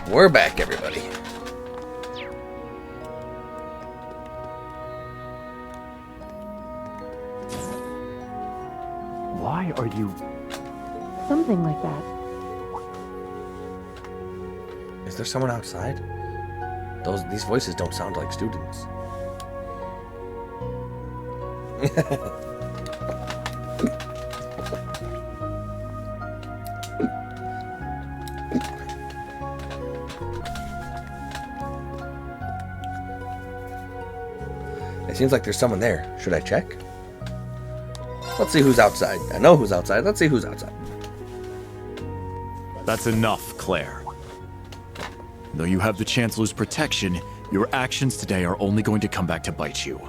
We're back, everybody. Why are you... Something like that. Is there someone outside? These voices don't sound like students. It seems like there's someone there. Should I check? Let's see who's outside. I know who's outside. Let's see who's outside. That's enough, Claire. Though you have the Chancellor's protection, your actions today are only going to come back to bite you.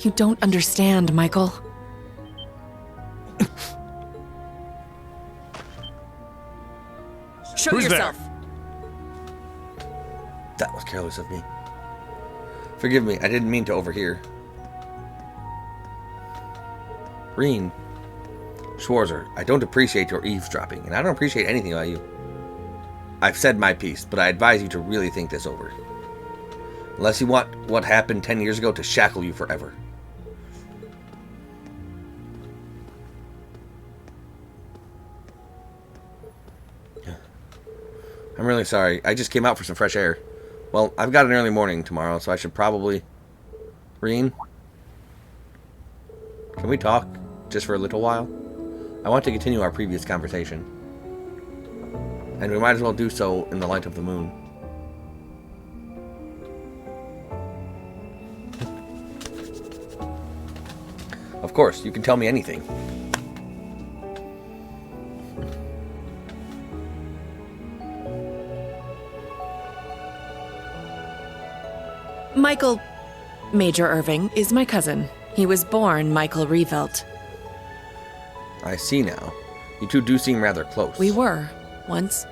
You don't understand, Michael. Show Who's yourself. there? That was careless of me. Forgive me, I didn't mean to overhear. Reen. Schwarzer, I don't appreciate your eavesdropping, and I don't appreciate anything about you. I've said my piece, but I advise you to really think this over. Unless you want what happened 10 years ago to shackle you forever. I'm really sorry. I just came out for some fresh air. Well, I've got an early morning tomorrow, so I should probably... Reen? Can we talk? Just for a little while? I want to continue our previous conversation. And we might as well do so in the light of the moon. Of course, you can tell me anything. Michael Major Irving is my cousin. He was born Michael Revelt. I see now. You two do seem rather close. We were, once.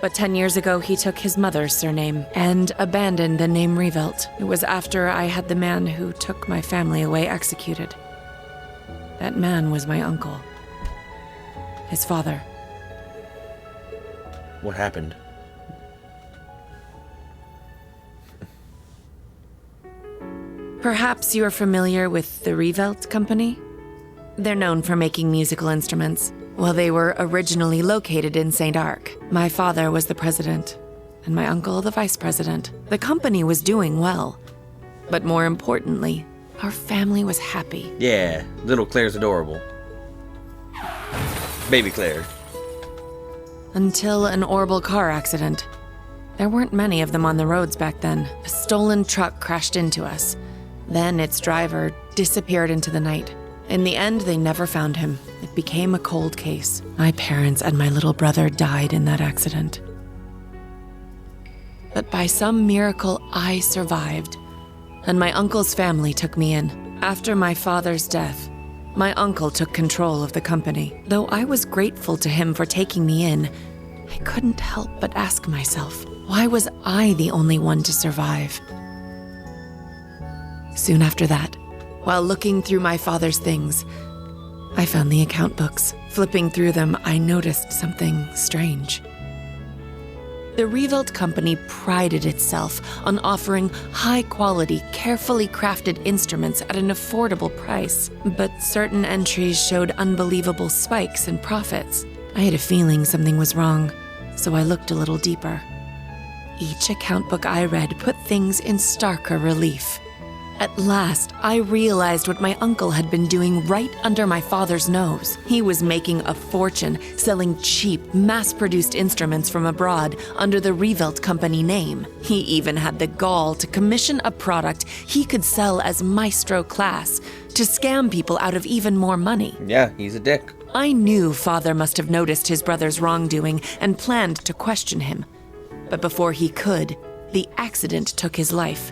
But 10 years ago, he took his mother's surname and abandoned the name Revelt. It was after I had the man who took my family away executed. That man was my uncle. His father. What happened? Perhaps you're familiar with the Revelt Company? They're known for making musical instruments. Well, they were originally located in St. Arc. My father was the president, and my uncle the vice president. The company was doing well. But more importantly, our family was happy. Yeah, little Claire's adorable. Baby Claire. Until an horrible car accident. There weren't many of them on the roads back then. A stolen truck crashed into us. Then its driver disappeared into the night. In the end, they never found him. It became a cold case. My parents and my little brother died in that accident. But by some miracle, I survived. And my uncle's family took me in. After my father's death, my uncle took control of the company. Though I was grateful to him for taking me in, I couldn't help but ask myself, why was I the only one to survive? Soon after that, while looking through my father's things, I found the account books. Flipping through them, I noticed something strange. The Revelt Company prided itself on offering high-quality, carefully crafted instruments at an affordable price. But certain entries showed unbelievable spikes in profits. I had a feeling something was wrong, so I looked a little deeper. Each account book I read put things in starker relief. At last, I realized what my uncle had been doing right under my father's nose. He was making a fortune selling cheap, mass-produced instruments from abroad under the Revelt Company name. He even had the gall to commission a product he could sell as Maestro Class to scam people out of even more money. Yeah, he's a dick. I knew Father must have noticed his brother's wrongdoing and planned to question him. But before he could, the accident took his life.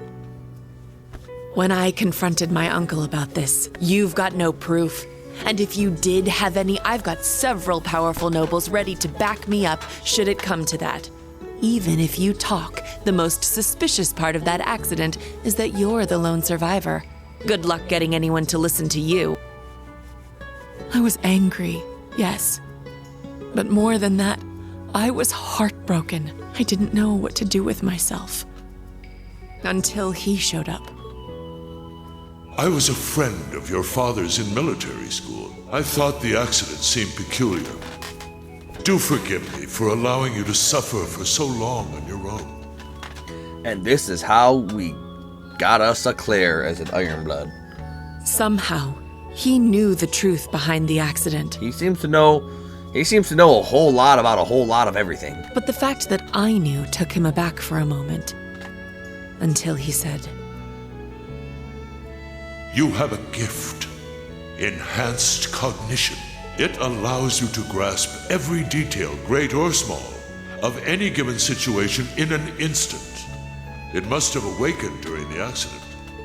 When I confronted my uncle about this, "You've got no proof. And if you did have any, I've got several powerful nobles ready to back me up should it come to that. Even if you talk, the most suspicious part of that accident is that you're the lone survivor. Good luck getting anyone to listen to you." I was angry, Yes. But more than that, I was heartbroken. I didn't know what to do with myself. Until he showed up. I was a friend of your father's in military school. I thought the accident seemed peculiar. Do forgive me for allowing you to suffer for so long on your own. And this is how we got us a Claire as an Ironblood. Somehow, he knew the truth behind the accident. He seems to know a whole lot about a whole lot of everything. But the fact that I knew took him aback for a moment. Until he said, You have a gift. Enhanced cognition. It allows you to grasp every detail, great or small, of any given situation in an instant. It must have awakened during the accident.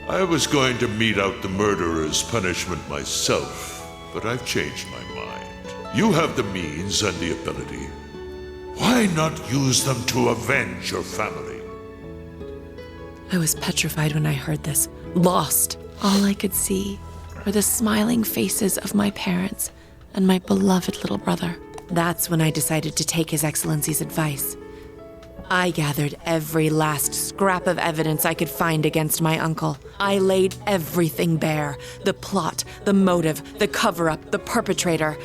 I was going to mete out the murderer's punishment myself, but I've changed my mind. You have the means and the ability. Why not use them to avenge your family? I was petrified when I heard this, lost. All I could see were the smiling faces of my parents and my beloved little brother. That's when I decided to take His Excellency's advice. I gathered every last scrap of evidence I could find against my uncle. I laid everything bare. The plot, the motive, the cover-up, the perpetrator.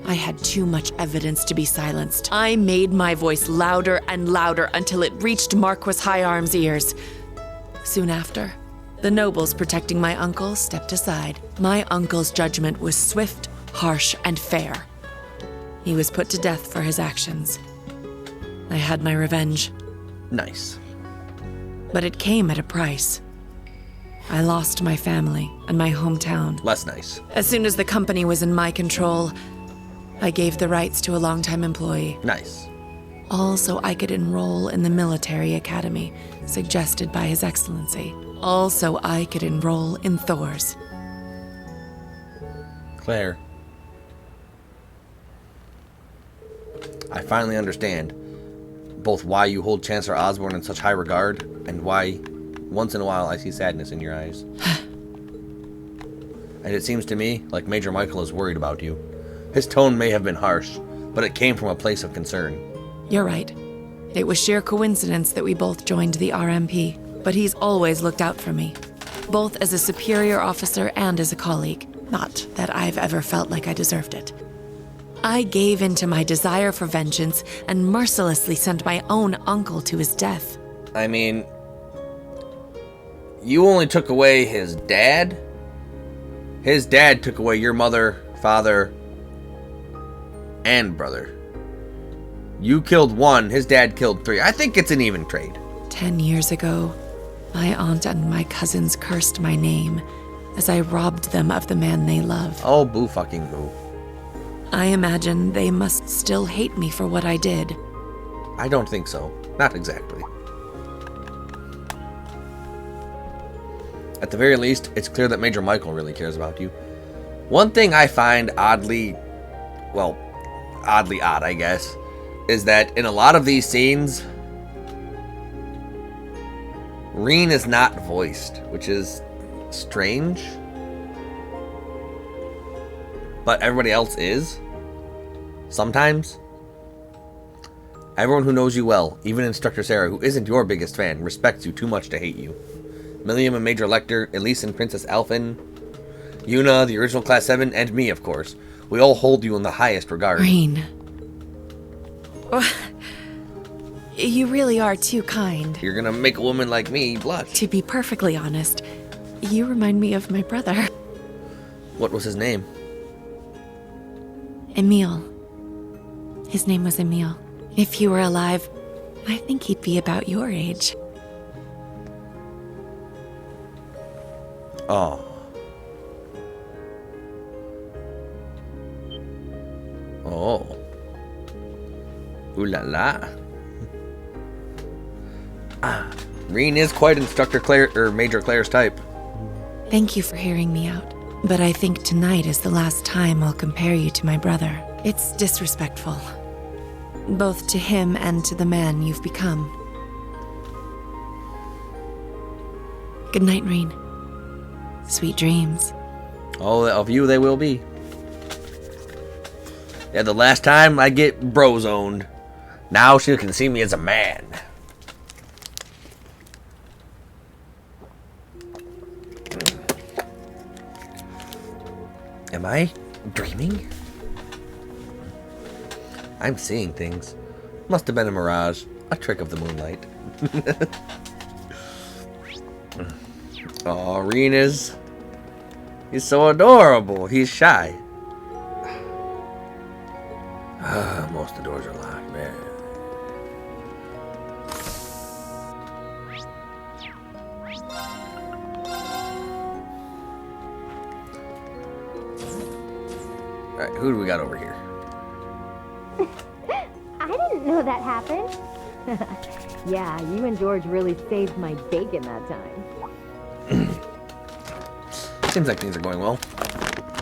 I had too much evidence to be silenced. I made my voice louder and louder until it reached Marquis Higharm's ears. Soon after, the nobles protecting my uncle stepped aside. My uncle's judgment was swift, harsh, and fair. He was put to death for his actions. I had my revenge. Nice. But it came at a price. I lost my family and my hometown. Less nice. As soon as the company was in my control, I gave the rights to a longtime employee. Nice. All so I could enroll in the military academy suggested by His Excellency. All so I could enroll in Thor's. Claire. I finally understand both why you hold Chancellor Osborne in such high regard and why once in a while I see sadness in your eyes. And it seems to me like Major Michael is worried about you. His tone may have been harsh, but it came from a place of concern. You're right. It was sheer coincidence that we both joined the RMP, but he's always looked out for me, both as a superior officer and as a colleague. Not that I've ever felt like I deserved it. I gave in to my desire for vengeance and mercilessly sent my own uncle to his death. I mean, you only took away his dad? His dad took away your mother, father, and brother. You killed one, his dad killed three. I think it's an even trade. 10 years ago, my aunt and my cousins cursed my name as I robbed them of the man they love. Oh, boo fucking boo. I imagine they must still hate me for what I did. I don't think so. Not exactly. At the very least, it's clear that Major Michael really cares about you. One thing I find oddly odd, I guess, is that in a lot of these scenes, Reen is not voiced, which is strange. But everybody else is. Sometimes. Everyone who knows you well, even Instructor Sarah, who isn't your biggest fan, respects you too much to hate you. Milliam and Major Lecter, Elise and Princess Alphen, Yuna, the original Class 7, and me, of course. We all hold you in the highest regard. Reen. You really are too kind. You're gonna make a woman like me blush. To be perfectly honest, you remind me of my brother. What was his name? Emil. His name was Emil. If he were alive, I think he'd be about your age. Oh. Oh. Ooh la la. Reen is quite Instructor Claire, or Major Claire's type. Thank you for hearing me out. But I think tonight is the last time I'll compare you to my brother. It's disrespectful. Both to him and to the man you've become. Good night, Reen. Sweet dreams. Oh, of you they will be. Yeah, the last time I get bro-zoned. Now she can see me as a man. Am I dreaming? I'm seeing things. Must have been a mirage. A trick of the moonlight. Oh, Rena's. He's so adorable. He's shy. Most of the doors are locked, man. Alright, who do we got over here? I didn't know that happened. Yeah, you and George really saved my bacon that time. Seems like things are going well.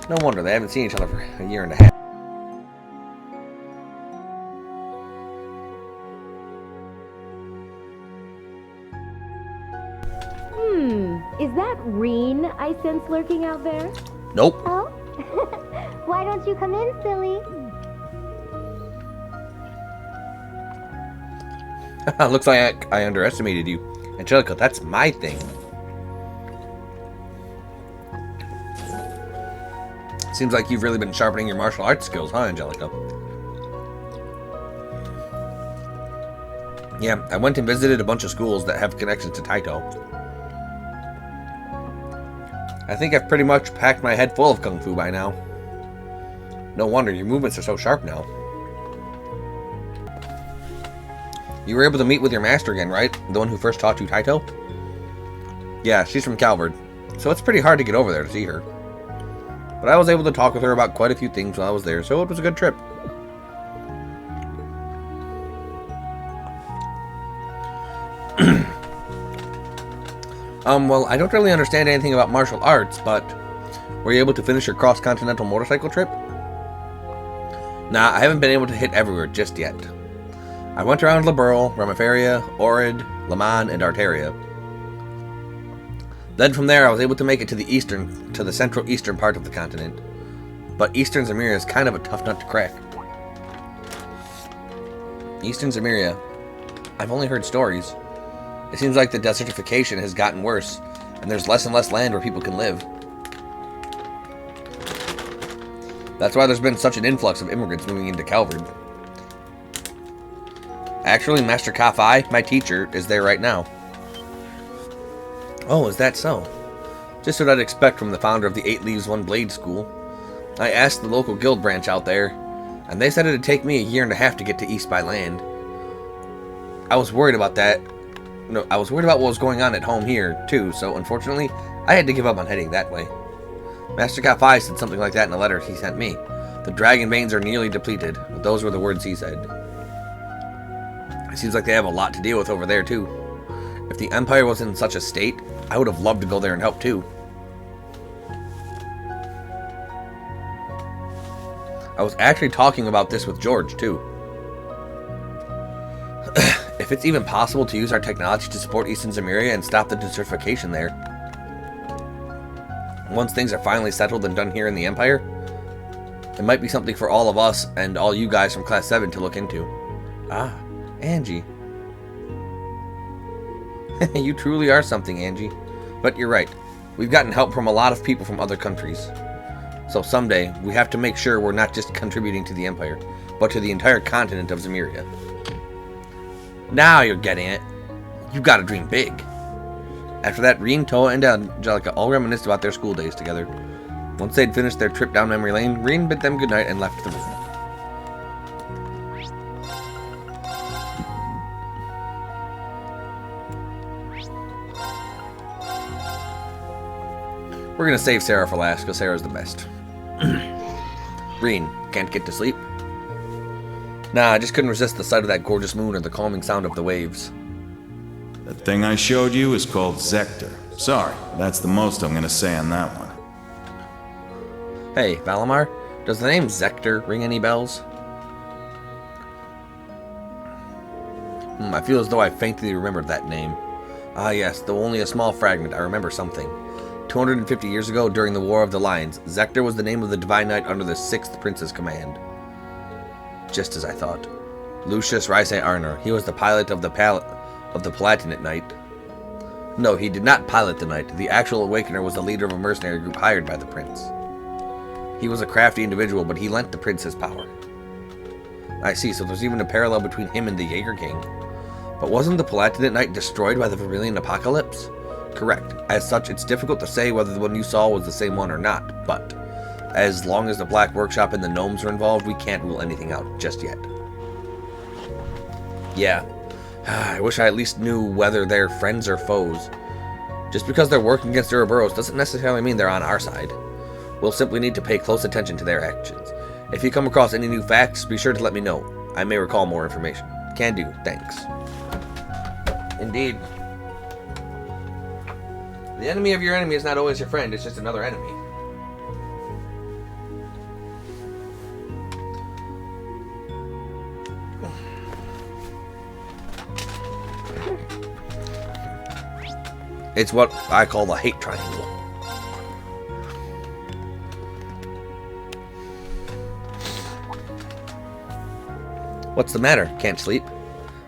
No wonder they haven't seen each other for a year and a half. Is that Reen I sense lurking out there? Nope. Oh? Why don't you come in, silly? Looks like I underestimated you. Angelica, that's my thing. Seems like you've really been sharpening your martial arts skills, huh, Angelica? Yeah, I went and visited a bunch of schools that have connections to Taito. I think I've pretty much packed my head full of Kung Fu by now. No wonder your movements are so sharp now. You were able to meet with your master again, right? The one who first taught you Taito? Yeah, she's from Calvard, so it's pretty hard to get over there to see her. But I was able to talk with her about quite a few things while I was there, so it was a good trip. Well, I don't really understand anything about martial arts, but were you able to finish your cross-continental motorcycle trip? Nah, I haven't been able to hit everywhere just yet. I went around Liberl, Ramiferia, Orid, Laman, and Arteria. Then from there, I was able to make it to the central eastern part of the continent. But Eastern Zemuria is kind of a tough nut to crack. Eastern Zemuria. I've only heard stories. It seems like the desertification has gotten worse, and there's less and less land where people can live. That's why there's been such an influx of immigrants moving into Calvard. Actually, Master Kafai, my teacher, is there right now. Oh, is that so? Just what I'd expect from the founder of the 8 Leaves 1 Blade School. I asked the local guild branch out there, and they said it'd take me a year and a half to get to East by land. I was worried about that. No, I was worried about what was going on at home here, too, so unfortunately, I had to give up on heading that way. Master Kafai said something like that in a letter he sent me. The dragon veins are nearly depleted, but those were the words he said. It seems like they have a lot to deal with over there, too. If the Empire was in such a state, I would have loved to go there and help, too. I was actually talking about this with George, too. If it's even possible to use our technology to support Eastern Zemuria and stop the desertification there. Once things are finally settled and done here in the Empire, it might be something for all of us and all you guys from Class 7 to look into. Ah, Angie. You truly are something, Angie. But you're right. We've gotten help from a lot of people from other countries. So someday, we have to make sure we're not just contributing to the Empire, but to the entire continent of Zemuria. Now you're getting it. You gotta dream big. After that, Reen, Toa, and Angelica all reminisced about their school days together. Once they'd finished their trip down memory lane, Reen bid them goodnight and left the room. We're gonna save Sarah for last, because Sarah's the best. Reen, can't get to sleep? Nah, I just couldn't resist the sight of that gorgeous moon or the calming sound of the waves. The thing I showed you is called Zector. Sorry, that's the most I'm gonna say on that one. Hey, Valimar, does the name Zector ring any bells? I feel as though I faintly remembered that name. Ah yes, though only a small fragment, I remember something. 250 years ago, during the War of the Lions, Zector was the name of the Divine Knight under the 6th Prince's command. Just as I thought. Lucius Rice Arner. He was the pilot of the Palatinate Knight. No, he did not pilot the Knight. The actual Awakener was the leader of a mercenary group hired by the Prince. He was a crafty individual, but he lent the Prince his power. I see, so there's even a parallel between him and the Jaeger King. But wasn't the Palatinate Knight destroyed by the Vermilion Apocalypse? Correct. As such, it's difficult to say whether the one you saw was the same one or not, but as long as the Black Workshop and the gnomes are involved, we can't rule anything out just yet. Yeah. I wish I at least knew whether they're friends or foes. Just because they're working against Ouroboros doesn't necessarily mean they're on our side. We'll simply need to pay close attention to their actions. If you come across any new facts, be sure to let me know. I may recall more information. Can do. Thanks. Indeed. The enemy of your enemy is not always your friend, it's just another enemy. It's what I call the hate triangle. What's the matter? Can't sleep?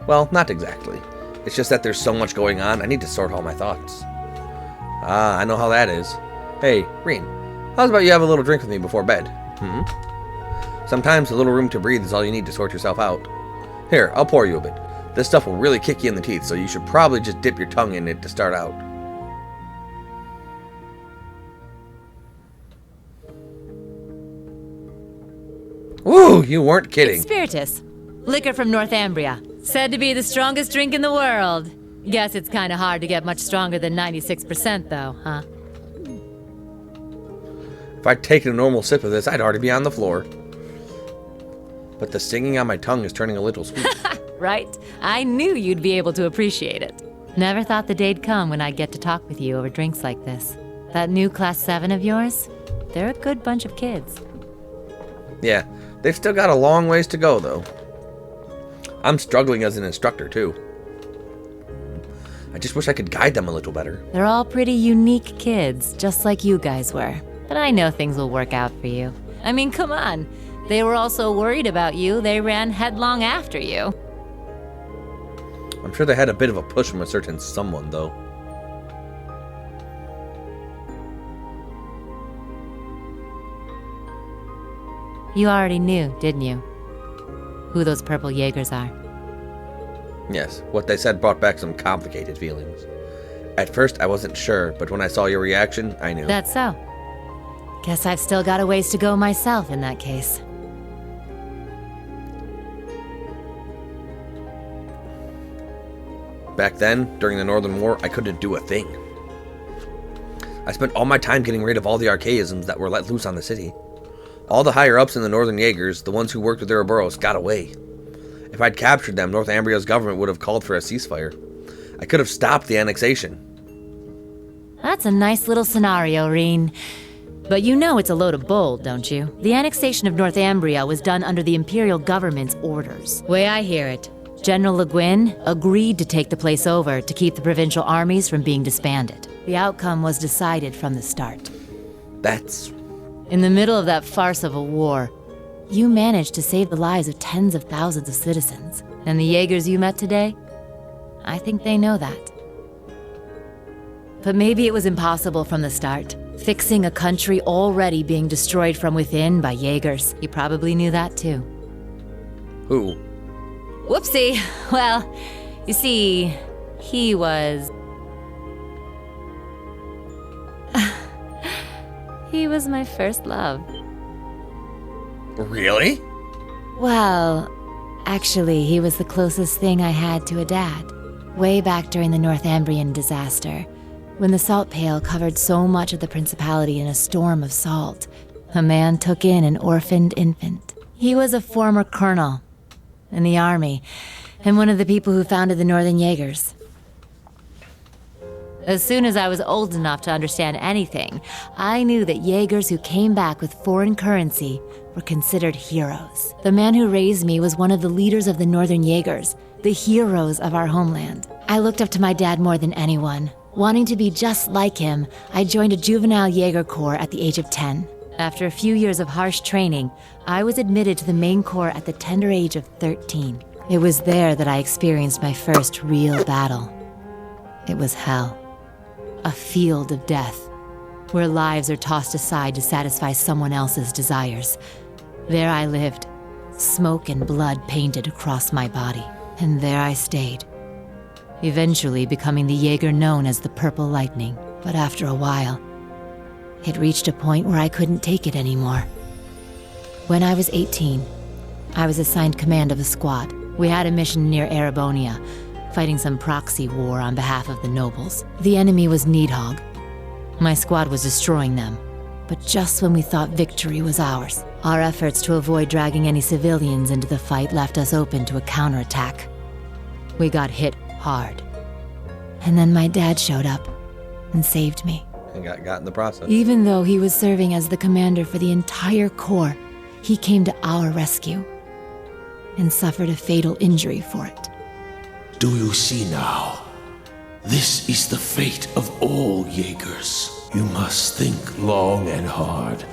Well, not exactly. It's just that there's so much going on, I need to sort all my thoughts. Ah, I know how that is. Hey, Reen, how's about you have a little drink with me before bed? Sometimes a little room to breathe is all you need to sort yourself out. Here, I'll pour you a bit. This stuff will really kick you in the teeth, so you should probably just dip your tongue in it to start out. Woo, you weren't kidding. It's Spiritus. Liquor from Northumbria. Said to be the strongest drink in the world. Guess it's kind of hard to get much stronger than 96% though, huh? If I'd taken a normal sip of this, I'd already be on the floor. But the stinging on my tongue is turning a little sweet. Right? I knew you'd be able to appreciate it. Never thought the day'd come when I'd get to talk with you over drinks like this. That new Class 7 of yours? They're a good bunch of kids. Yeah, they've still got a long ways to go, though. I'm struggling as an instructor, too. I just wish I could guide them a little better. They're all pretty unique kids, just like you guys were. But I know things will work out for you. I mean, come on. They were all so worried about you, they ran headlong after you. I'm sure they had a bit of a push from a certain someone, though. You already knew, didn't you? Who those purple Jaegers are. Yes, what they said brought back some complicated feelings. At first, I wasn't sure, but when I saw your reaction, I knew. That's so. Guess I've still got a ways to go myself in that case. Back then, during the Northern War, I couldn't do a thing. I spent all my time getting rid of all the archaisms that were let loose on the city. All the higher-ups in the Northern Jaegers, the ones who worked with Ouroboros, got away. If I'd captured them, Northumbria's government would have called for a ceasefire. I could have stopped the annexation. That's a nice little scenario, Reen. But you know it's a load of bull, don't you? The annexation of Northumbria was done under the Imperial government's orders. Way I hear it, General Le Guin agreed to take the place over to keep the provincial armies from being disbanded. The outcome was decided from the start. That's... In the middle of that farce of a war, you managed to save the lives of tens of thousands of citizens. And the Jaegers you met today? I think they know that. But maybe it was impossible from the start. Fixing a country already being destroyed from within by Jaegers. You probably knew that too. Who? Whoopsie. Well, you see, he was... He was my first love. Really? Well, actually, he was the closest thing I had to a dad. Way back during the Northumbrian disaster, when the salt pail covered so much of the principality in a storm of salt, a man took in an orphaned infant. He was a former colonel in the army, and one of the people who founded the Northern Jaegers. As soon as I was old enough to understand anything, I knew that Jaegers who came back with foreign currency were considered heroes. The man who raised me was one of the leaders of the Northern Jaegers, the heroes of our homeland. I looked up to my dad more than anyone. Wanting to be just like him, I joined a juvenile Jaeger corps at the age of 10. After a few years of harsh training, I was admitted to the main corps at the tender age of 13. It was there that I experienced my first real battle. It was hell. A field of death, where lives are tossed aside to satisfy someone else's desires. There I lived, smoke and blood painted across my body. And there I stayed, eventually becoming the Jaeger known as the Purple Lightning. But after a while, it reached a point where I couldn't take it anymore. When I was 18, I was assigned command of a squad. We had a mission near Erebonia, fighting some proxy war on behalf of the nobles. The enemy was Needhogg. My squad was destroying them, but just when we thought victory was ours, our efforts to avoid dragging any civilians into the fight left us open to a counterattack. We got hit hard. And then my dad showed up and saved me. And got in the process. Even though he was serving as the commander for the entire corps, he came to our rescue and suffered a fatal injury for it. Do you see now? This is the fate of all Jaegers. You must think long and hard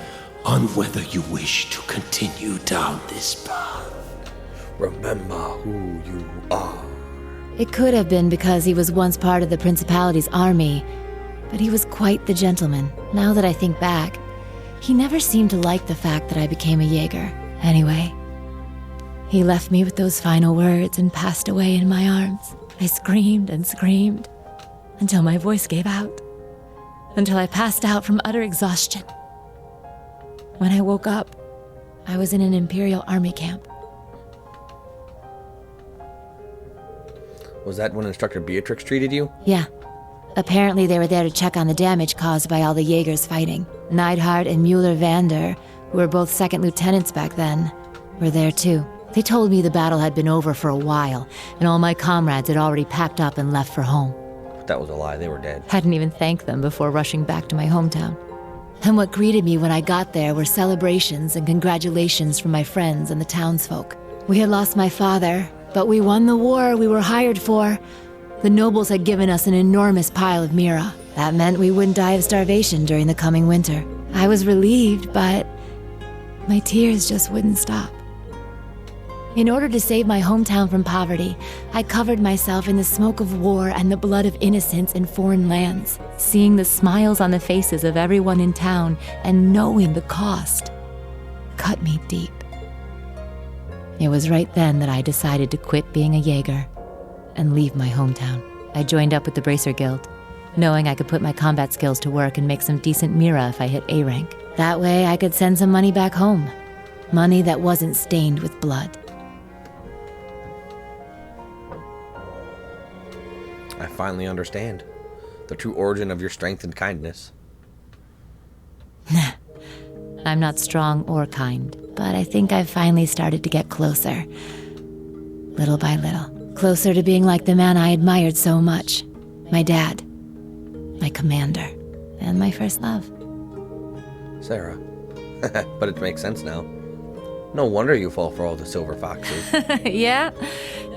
on whether you wish to continue down this path. Remember who you are. It could have been because he was once part of the Principality's army, but he was quite the gentleman. Now that I think back, he never seemed to like the fact that I became a Jaeger. Anyway, he left me with those final words and passed away in my arms. I screamed and screamed until my voice gave out, until I passed out from utter exhaustion. When I woke up, I was in an Imperial Army camp. Was that when Instructor Beatrix treated you? Yeah. Apparently they were there to check on the damage caused by all the Jaegers fighting. Neidhart and Mueller-Vander, who were both second lieutenants back then, were there too. They told me the battle had been over for a while, and all my comrades had already packed up and left for home. But that was a lie. They were dead. Hadn't even thanked them before rushing back to my hometown. And what greeted me when I got there were celebrations and congratulations from my friends and the townsfolk. We had lost my father, but we won the war we were hired for. The nobles had given us an enormous pile of Mira. That meant we wouldn't die of starvation during the coming winter. I was relieved, but my tears just wouldn't stop. In order to save my hometown from poverty, I covered myself in the smoke of war and the blood of innocents in foreign lands. Seeing the smiles on the faces of everyone in town and knowing the cost cut me deep. It was right then that I decided to quit being a Jaeger and leave my hometown. I joined up with the Bracer Guild, knowing I could put my combat skills to work and make some decent Mira if I hit A rank. That way I could send some money back home. Money that wasn't stained with blood. I finally understand the true origin of your strength and kindness. I'm not strong or kind, but I think I've finally started to get closer. Little by little. Closer to being like the man I admired so much. My dad. My commander. And my first love. Sarah. But it makes sense now. No wonder you fall for all the silver foxes. Yeah?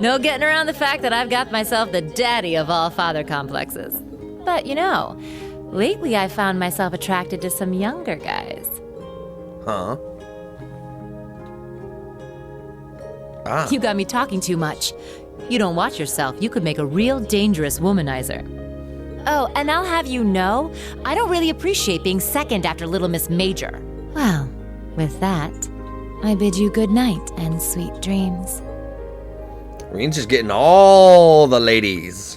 No getting around the fact that I've got myself the daddy of all father complexes. But you know, lately I've found myself attracted to some younger guys. Huh? Ah. You got me talking too much. You don't watch yourself, you could make a real dangerous womanizer. Oh, and I'll have you know, I don't really appreciate being second after Little Miss Major. Well, with that, I bid you good night and sweet dreams. Reen's just getting all the ladies.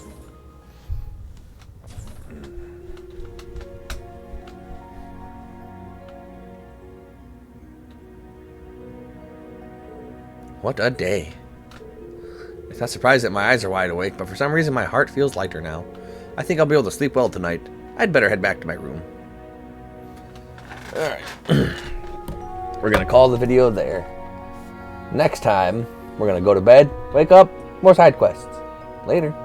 What a day. It's not surprised that my eyes are wide awake, but for some reason my heart feels lighter now. I think I'll be able to sleep well tonight. I'd better head back to my room. Alright. We're going to call the video there. Next time, we're going to go to bed, wake up, more side quests. Later.